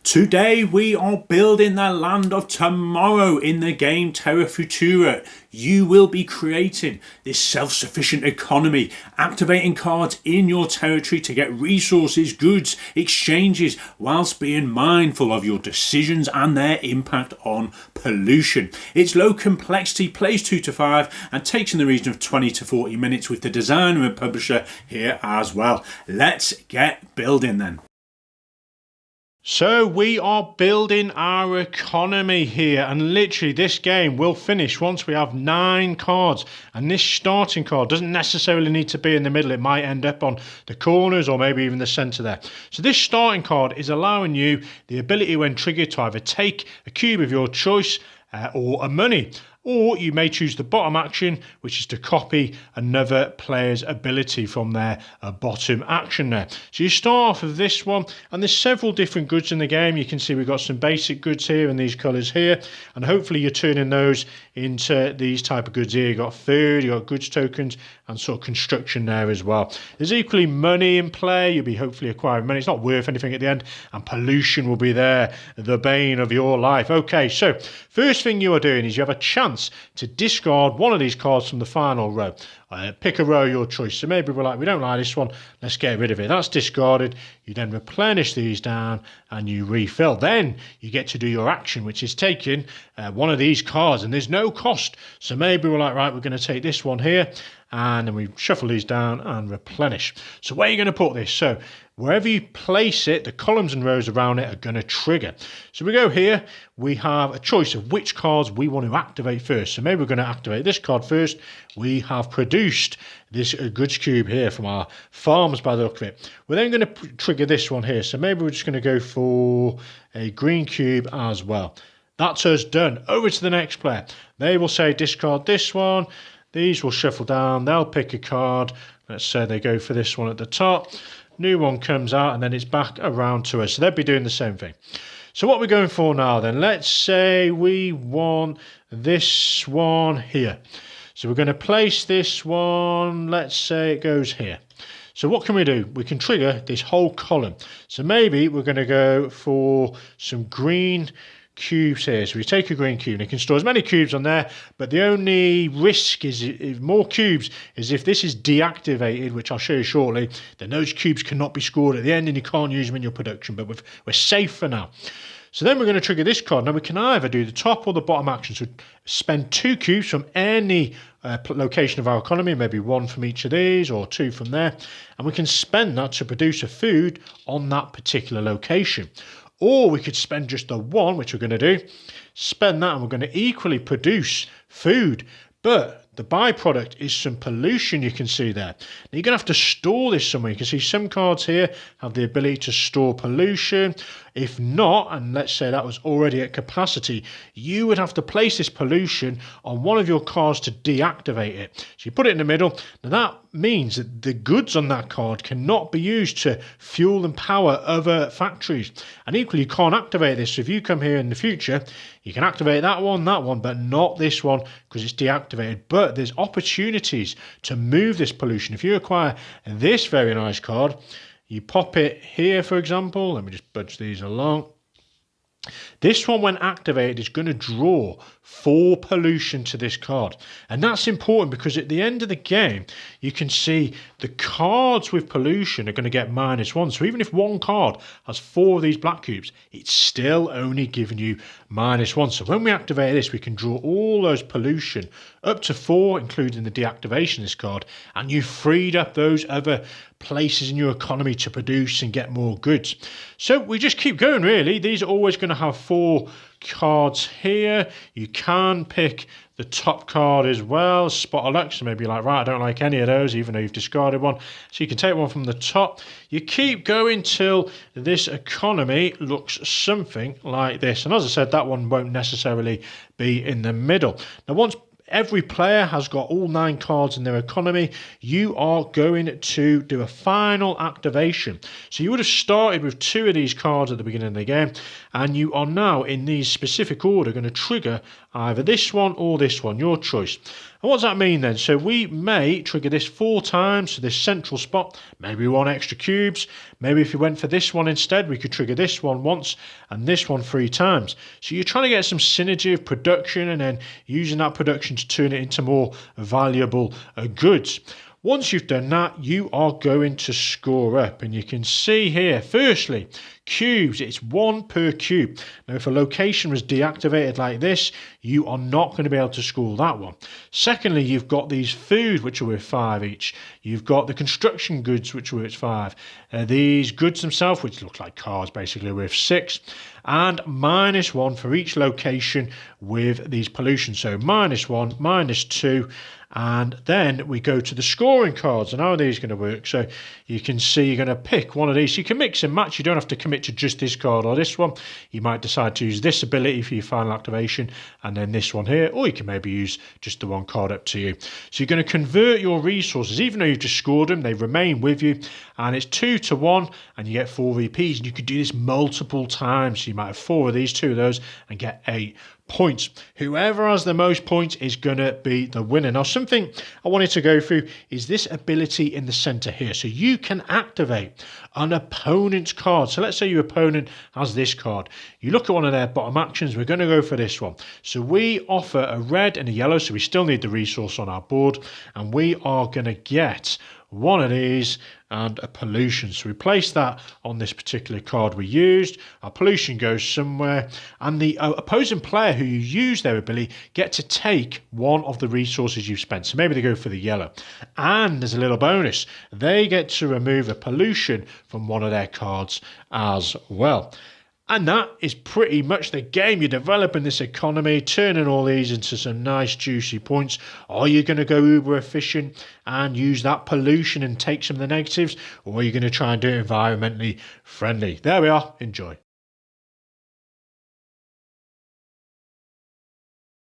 Today we are building the land of tomorrow in the game Terra Futura. You will be creating this self-sufficient economy, activating cards in your territory to get resources, goods, exchanges, whilst being mindful of your decisions and their impact on pollution. It's low complexity, plays 2 to 5 and takes in the region of 20 to 40 minutes with the designer and publisher here as well. Let's get building then. So we are building our economy here, and literally this game will finish once we have 9 cards, and this starting card doesn't necessarily need to be in the middle. It might end up on the corners or maybe even the centre there. So this starting card is allowing you the ability when triggered to either take a cube of your choice or a money. Or you may choose the bottom action, which is to copy another player's ability from their bottom action there. So you start off with this one, and there's several different goods in the game. You can see we've got some basic goods here in these colours here, and hopefully you're turning those into these type of goods here. You've got food, you've got goods tokens, and sort of construction there as well. There's equally money in play. You'll be hopefully acquiring money. It's not worth anything at the end, and pollution will be there, the bane of your life. Okay, so first thing you are doing is you have a chance to discard one of these cards from the final row. Pick a row of your choice. So maybe we're like, we don't like this one, let's get rid of it. That's discarded. You then replenish these down and you refill. Then you get to do your action, which is taking one of these cards, and there's no cost. So maybe we're like, right, we're going to take this one here, and then we shuffle these down and replenish. So where are you going to put this? So wherever you place it, the columns and rows around it are going to trigger. So we go here, we have a choice of which cards we want to activate first. So maybe we're going to activate this card first. We have produced this goods cube here from our farms by the look of it. We're then going to trigger this one here. So maybe we're just going to go for a green cube as well. That's us done. Over to the next player. They will say discard this one. These will shuffle down. They'll pick a card. Let's say they go for this one at the top. New one comes out, and then it's back around to us. So they'll be doing the same thing. So what we're going for now then, let's say we want this one here. So we're going to place this one, let's say it goes here. So what can we do? We can trigger this whole column. So maybe we're going to go for some green cubes here. So we take a green cube, and it can store as many cubes on there, but the only risk is if more cubes is if this is deactivated, which I'll show you shortly, then those cubes cannot be scored at the end and you can't use them in your production, but we're safe for now. So then we're going to trigger this card. Now we can either do the top or the bottom action. So spend 2 cubes from any location of our economy, maybe 1 from each of these or 2 from there, and we can spend that to produce a food on that particular location. Or we could spend just the 1, which we're going to do, spend that, and we're going to equally produce food. But the byproduct is some pollution, you can see there. Now you're going to have to store this somewhere. You can see some cards here have the ability to store pollution. If not, and let's say that was already at capacity, you would have to place this pollution on one of your cards to deactivate it. So you put it in the middle. Now that means that the goods on that card cannot be used to fuel and power other factories. And equally, you can't activate this. So if you come here in the future, you can activate that one, but not this one because it's deactivated. But there's opportunities to move this pollution. If you acquire this very nice card, you pop it here, for example. Let me just budge these along. This one, when activated, is going to draw 4 pollution to this card. And that's important because at the end of the game, you can see the cards with pollution are going to get -1. So even if one card has 4 of these black cubes, it's still only giving you -1. So when we activate this, we can draw all those pollution up to 4, including the deactivation of this card. And you've freed up those other places in your economy to produce and get more goods. So we just keep going, really. These are always going to have 4 cards here. You can pick the top card as well, spot of luck. So maybe you're like, right, I don't like any of those, even though you've discarded one. So you can take one from the top. You keep going till this economy looks something like this. And as I said, that one won't necessarily be in the middle. Now, once every player has got all 9 cards in their economy, you are going to do a final activation. So you would have started with 2 of these cards at the beginning of the game, and you are now in these specific order going to trigger either this one or this one, your choice. And what does that mean then? So we may trigger this 4 times to this central spot. Maybe we want extra cubes. Maybe if we went for this one instead, we could trigger this one once and this one 3 times. So you're trying to get some synergy of production and then using that production to turn it into more valuable goods. Once you've done that, you are going to score up, and you can see here, firstly, cubes, it's 1 per cube. Now, if a location was deactivated like this, you are not going to be able to score that one. Secondly, you've got these food, which are worth 5 each. You've got the construction goods, which are worth 5. These goods themselves, which look like cars, basically worth 6. And -1 for each location with these pollutions. So -1, -2, and then we go to the scoring cards. And how are these going to work? So you can see you're going to pick one of these. You can mix and match. You don't have to commit to just this card or this one. You might decide to use this ability for your final activation and then this one here, or you can maybe use just the one card, up to you. So you're going to convert your resources. Even though you've just scored them, they remain with you, and it's 2 to 1, and you get 4 VPs, and you could do this multiple times. So you might have 4 of these, 2 of those, and get 8 points. Whoever has the most points is going to be the winner. Now, something I wanted to go through is this ability in the center here. So you can activate an opponent's card. So let's say your opponent has this card. You look at one of their bottom actions. We're going to go for this one. So we offer a red and a yellow. So we still need the resource on our board, and we are going to get one of these and a pollution. So we place that on this particular card we used. Our pollution goes somewhere, and the opposing player who you use their ability get to take one of the resources you've spent. So maybe they go for the yellow, and there's a little bonus. They get to remove a pollution from one of their cards as well. And that is pretty much the game. You're developing this economy, turning all these into some nice juicy points. Are you going to go uber efficient and use that pollution and take some of the negatives? Or are you going to try and do it environmentally friendly? There we are. Enjoy.